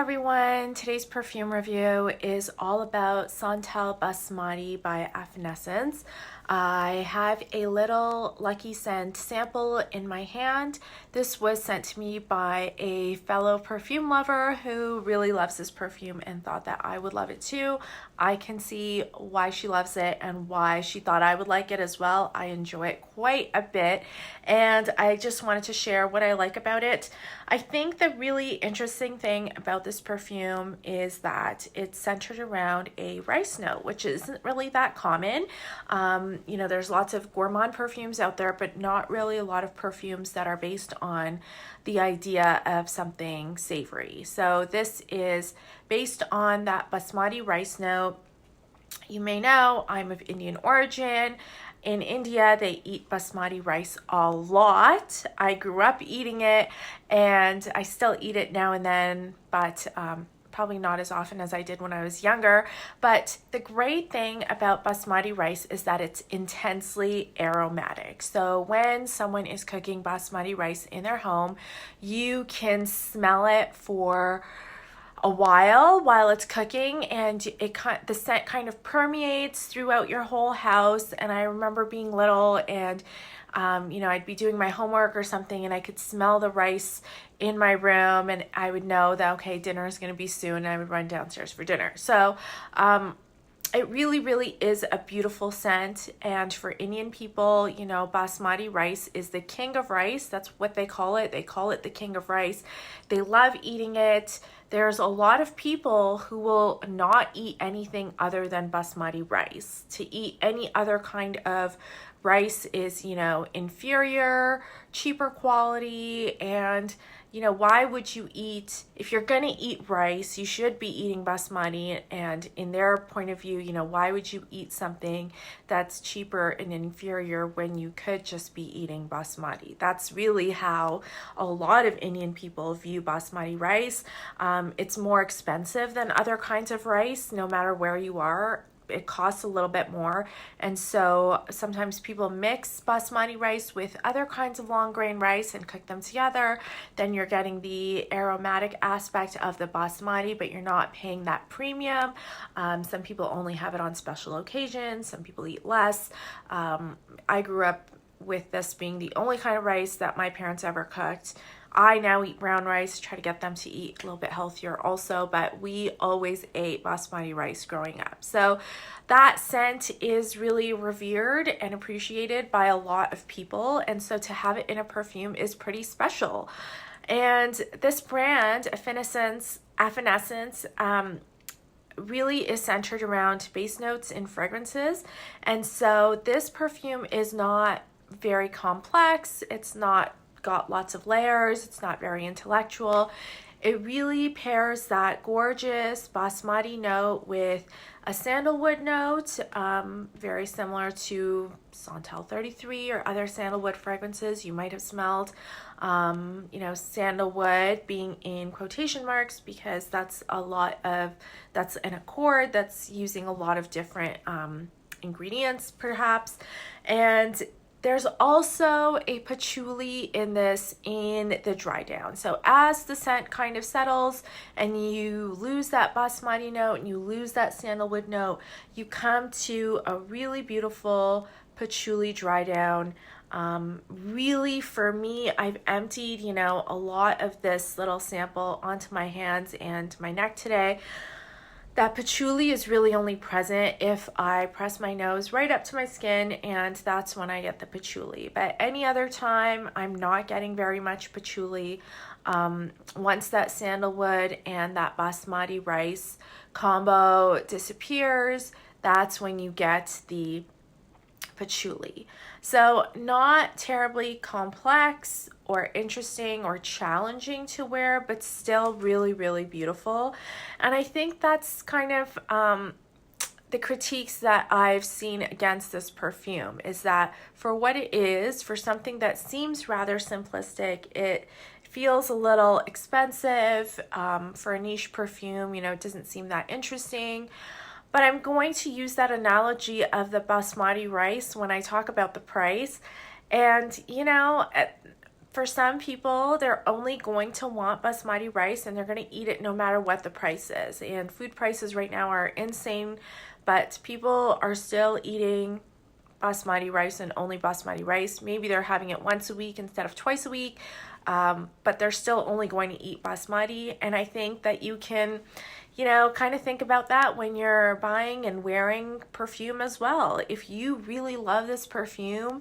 everyone, today's perfume review is all about Santal Basmati by Affinessence. I have a little Lucky Scent sample in my hand. This was sent to me by a fellow perfume lover who really loves this perfume and thought that I would love it too. I can see why she loves it and why she thought I would like it as well. I enjoy it quite a bit and I just wanted to share what I like about it. I think the really interesting thing about this perfume is that it's centered around a rice note, which isn't really that common. There's lots of gourmand perfumes out there, but not really a lot of perfumes that are based on the idea of something savory. So this is based on that basmati rice note. You may know I'm of Indian origin. In India, they eat basmati rice a lot. I grew up eating it and I still eat it now and then, but probably not as often as I did when I was younger. But the great thing about basmati rice is that it's intensely aromatic. So when someone is cooking basmati rice in their home, you can smell it for a while it's cooking, and the scent kind of permeates throughout your whole house. And I remember being little and I'd be doing my homework or something and I could smell the rice in my room and I would know that, okay, dinner is going to be soon, and I would run downstairs for dinner. So it really, really is a beautiful scent. And for Indian people, basmati rice is the king of rice. That's what they call it. They call it the king of rice. They love eating it. There's a lot of people who will not eat anything other than basmati rice. To eat any other kind of rice is, inferior, cheaper quality, and why would you eat, if you're gonna eat rice, you should be eating basmati. And in their point of view, why would you eat something that's cheaper and inferior when you could just be eating basmati? That's really how a lot of Indian people view basmati rice. It's more expensive than other kinds of rice, no matter where you are. It costs a little bit more, and so sometimes people mix basmati rice with other kinds of long grain rice and cook them together. Then you're getting the aromatic aspect of the basmati, but you're not paying that premium. Some people only have it on special occasions, some people eat less. I grew up with this being the only kind of rice that my parents ever cooked. I now eat brown rice, try to get them to eat a little bit healthier also, but we always ate basmati rice growing up. So that scent is really revered and appreciated by a lot of people, and so to have it in a perfume is pretty special. And this brand, Affinessence, really is centered around base notes and fragrances. And so this perfume is not very complex. It's not got lots of layers. It's not very intellectual. It really pairs that gorgeous basmati note with a sandalwood note, very similar to Santal 33 or other sandalwood fragrances you might have smelled. Sandalwood being in quotation marks because that's an accord that's using a lot of different ingredients perhaps. And there's also a patchouli in this in the dry down. So as the scent kind of settles and you lose that basmati note and you lose that sandalwood note, you come to a really beautiful patchouli dry down. Really, for me, I've emptied, a lot of this little sample onto my hands and my neck today. That patchouli is really only present if I press my nose right up to my skin, and that's when I get the patchouli. But any other time, I'm not getting very much patchouli. Once that sandalwood and that basmati rice combo disappears, that's when you get the patchouli. So not terribly complex or interesting or challenging to wear, but still really, really beautiful. And I think that's kind of the critiques that I've seen against this perfume is that for what it is, for something that seems rather simplistic, it feels a little expensive. For a niche perfume, it doesn't seem that interesting. But I'm going to use that analogy of the basmati rice when I talk about the price. And, For some people, they're only going to want basmati rice and they're going to eat it no matter what the price is. And food prices right now are insane, but people are still eating basmati rice and only basmati rice. Maybe they're having it once a week instead of twice a week, but they're still only going to eat basmati. And I think that you can, kind of think about that when you're buying and wearing perfume as well. If you really love this perfume,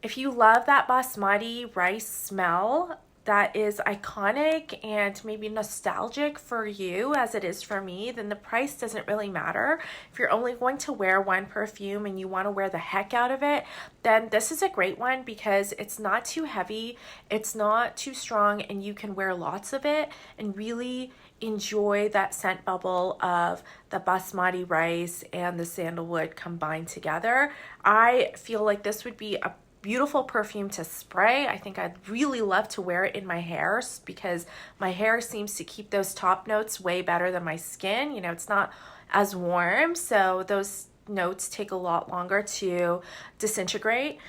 if you love that basmati rice smell that is iconic and maybe nostalgic for you as it is for me, then the price doesn't really matter. If you're only going to wear one perfume and you want to wear the heck out of it, then this is a great one because it's not too heavy, it's not too strong, and you can wear lots of it and really enjoy that scent bubble of the basmati rice and the sandalwood combined together. I feel like this would be a beautiful perfume to spray. I think I'd really love to wear it in my hair because my hair seems to keep those top notes way better than my skin. It's not as warm, so those notes take a lot longer to disintegrate.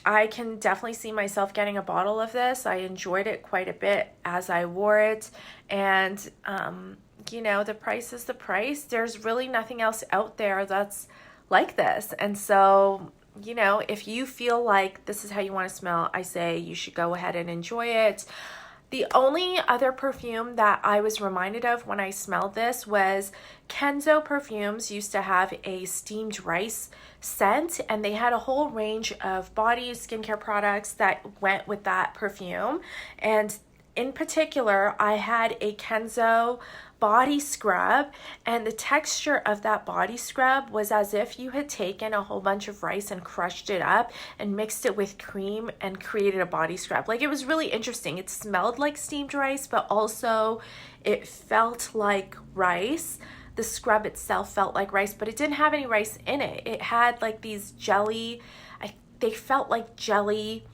I can definitely see myself getting a bottle of this. I enjoyed it quite a bit as I wore it, and the price is the price. There's really nothing else out there that's like this, and so if you feel like this is how you want to smell, I say you should go ahead and enjoy it. The only other perfume that I was reminded of when I smelled this was Kenzo Perfumes used to have a steamed rice scent, and they had a whole range of body skincare products that went with that perfume. And in particular, I had a Kenzo body scrub, and the texture of that body scrub was as if you had taken a whole bunch of rice and crushed it up and mixed it with cream and created a body scrub. Like, it was really interesting. It smelled like steamed rice, but also it felt like rice. The scrub itself felt like rice, but it didn't have any rice in it. It had like these jelly, they felt like jelly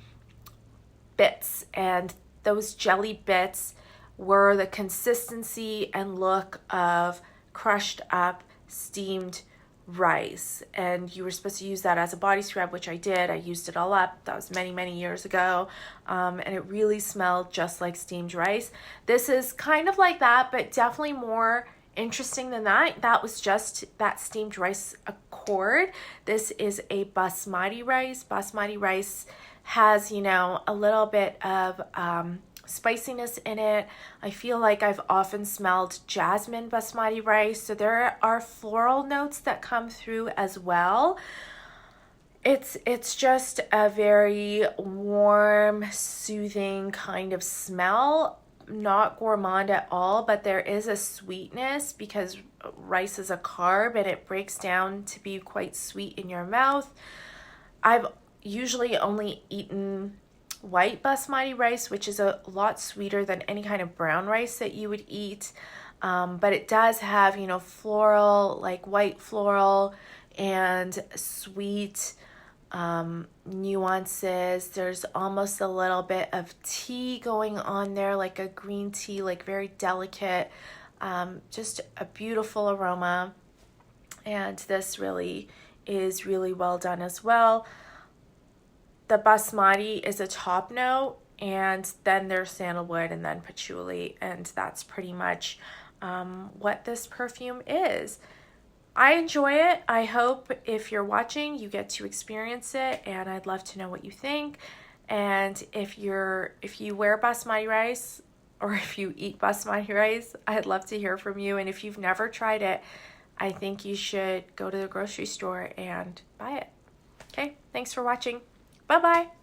bits, and those jelly bits were the consistency and look of crushed up steamed rice. And you were supposed to use that as a body scrub, which I did. I used it all up. That was many years ago. And it really smelled just like steamed rice. This is kind of like that, but definitely more interesting than that. That was just that steamed rice accord. This is a basmati rice. Basmati rice has, a little bit of spiciness in it. I feel like I've often smelled jasmine basmati rice, so there are floral notes that come through as well. It's just a very warm, soothing kind of smell. Not gourmand at all, but there is a sweetness because rice is a carb and it breaks down to be quite sweet in your mouth. I've usually only eaten white basmati rice, which is a lot sweeter than any kind of brown rice that you would eat, but it does have floral, like white floral and sweet nuances. There's almost a little bit of tea going on there, like a green tea, like very delicate, just a beautiful aroma. And this really is really well done as well. The basmati is a top note, and then there's sandalwood and then patchouli, and that's pretty much what this perfume is. I enjoy it. I hope if you're watching, you get to experience it, and I'd love to know what you think. And if you wear basmati rice, or if you eat basmati rice, I'd love to hear from you. And if you've never tried it, I think you should go to the grocery store and buy it. Okay, thanks for watching. Bye-bye.